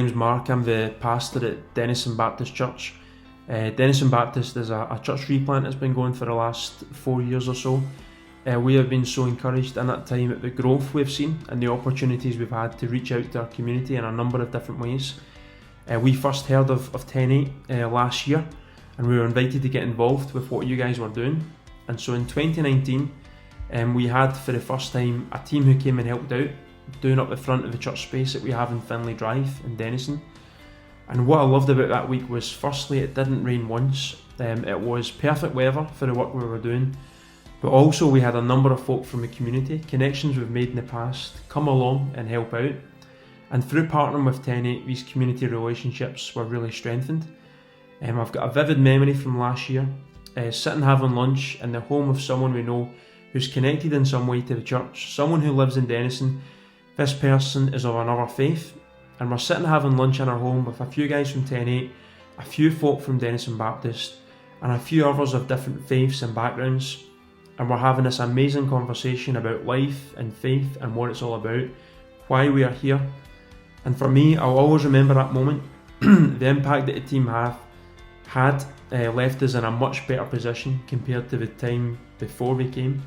name's Mark. I'm the pastor at Dennistoun Baptist Church. Dennistoun Baptist is a church replant that's been going for the last 4 years or so. We have been so encouraged in that time at the growth we've seen and the opportunities we've had to reach out to our community in a number of different ways. We first heard of 10-8 last year, and we were invited to get involved with what you guys were doing. And so in 2019, we had for the first time a team who came and helped out, doing up the front of the church space that we have in Finlay Drive in Dennistoun. And what I loved about that week was, firstly, it didn't rain once. It was perfect weather for the work we were doing. But also we had a number of folk from the community, connections we've made in the past, come along and help out. And through partnering with 10-8, these community relationships were really strengthened. I've got a vivid memory from last year, sitting having lunch in the home of someone we know who's connected in some way to the church, someone who lives in Dennistoun. This person is of another faith, and we're sitting having lunch in our home with a few guys from 10-8, a few folk from Dennistoun Baptist, and a few others of different faiths and backgrounds. And we're having this amazing conversation about life and faith and what it's all about, why we are here. And for me, I'll always remember that moment. The impact that the team had left us in a much better position compared to the time before we came.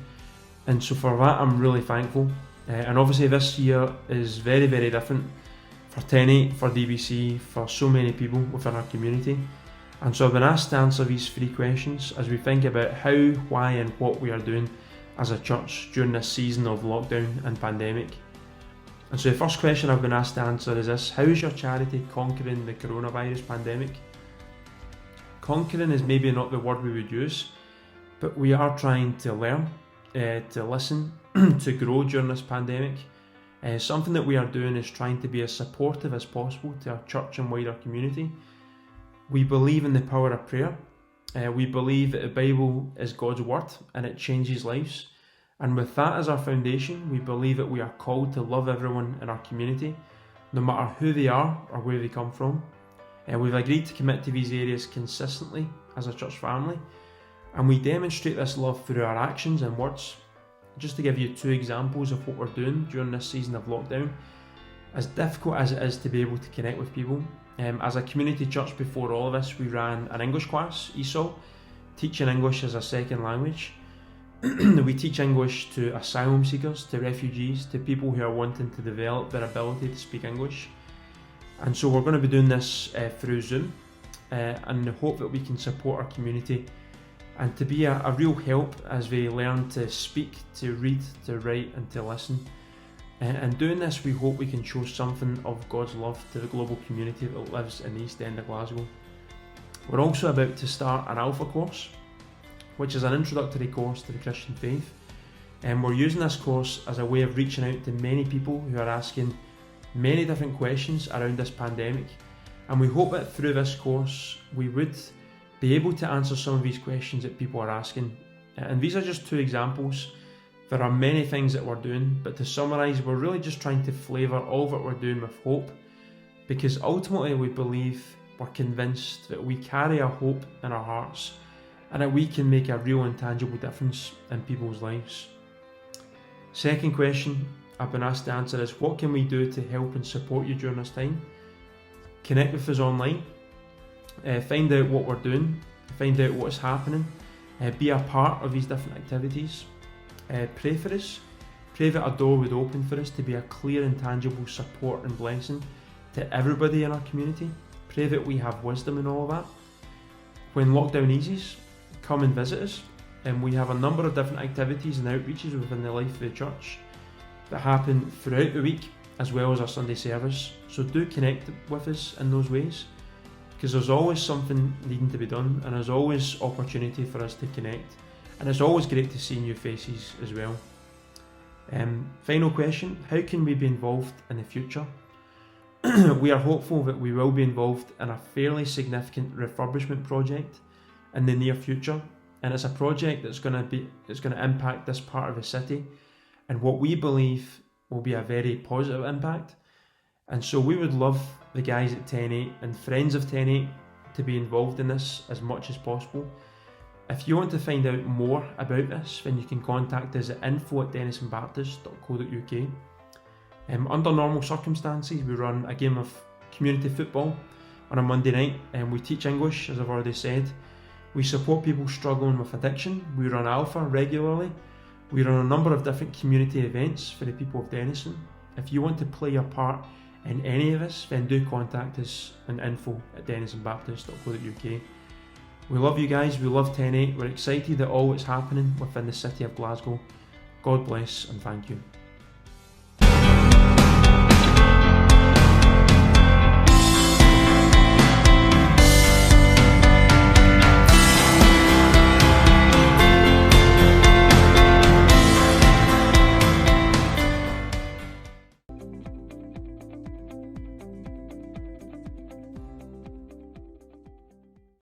And so for that, I'm really thankful. And obviously this year is very, very different for 10-8, for DBC, for so many people within our community. And so I've been asked to answer these 3 questions as we think about how, why and what we are doing as a church during this season of lockdown and pandemic. And so the first question I've been asked to answer is this: how is your charity conquering the coronavirus pandemic? Conquering is maybe not the word we would use, but we are trying to learn, to listen, to grow during this pandemic. Something that we are doing is trying to be as supportive as possible to our church and wider community. We believe in the power of prayer. We believe that the Bible is God's word and it changes lives. And with that as our foundation, we believe that we are called to love everyone in our community, no matter who they are or where they come from. We've agreed to commit to these areas consistently as a church family, and we demonstrate this love through our actions and words. Just to give you 2 examples of what we're doing during this season of lockdown, as difficult as it is to be able to connect with people, as a community church before all of this, we ran an English class, ESOL, teaching English as a second language. We teach English to asylum seekers, to refugees, to people who are wanting to develop their ability to speak English. And so we're going to be doing this through Zoom, in the hope that we can support our community and to be a real help as they learn to speak, to read, to write and to listen. And doing this, we hope we can show something of God's love to the global community that lives in the East End of Glasgow. We're also about to start an Alpha course, which is an introductory course to the Christian faith. And we're using this course as a way of reaching out to many people who are asking many different questions around this pandemic. And we hope that through this course, we would be able to answer some of these questions that people are asking. And these are just 2 examples. There are many things that we're doing, but to summarise, we're really just trying to flavour all that we're doing with hope, because ultimately we believe, we're convinced that we carry a hope in our hearts and that we can make a real and tangible difference in people's lives. Second question I've been asked to answer is, what can we do to help and support you during this time? Connect with us online, find out what we're doing, find out what's happening, be a part of these different activities. Pray for us. Pray that a door would open for us to be a clear and tangible support and blessing to everybody in our community. Pray that we have wisdom in all of that. When lockdown eases, come and visit us. And we have a number of different activities and outreaches within the life of the church that happen throughout the week, as well as our Sunday service. So do connect with us in those ways, because there's always something needing to be done, and there's always opportunity for us to connect. And it's always great to see new faces as well. Final question: how can we be involved in the future? We are hopeful that we will be involved in a fairly significant refurbishment project in the near future, and it's a project that's going to impact this part of the city, and what we believe will be a very positive impact. And so we would love the guys at 10-8 and friends of 10-8 to be involved in this as much as possible. If you want to find out more about this, then you can contact us at info@dennistounbaptist.co.uk. Under normal circumstances, we run a game of community football on a Monday night, and we teach English, as I've already said. We support people struggling with addiction. We run Alpha regularly. We run a number of different community events for the people of Dennistoun. If you want to play your part in any of this, then do contact us on info@dennistounbaptist.co.uk. We love you guys, we love 10-8, we're excited at all that's happening within the city of Glasgow. God bless and thank you.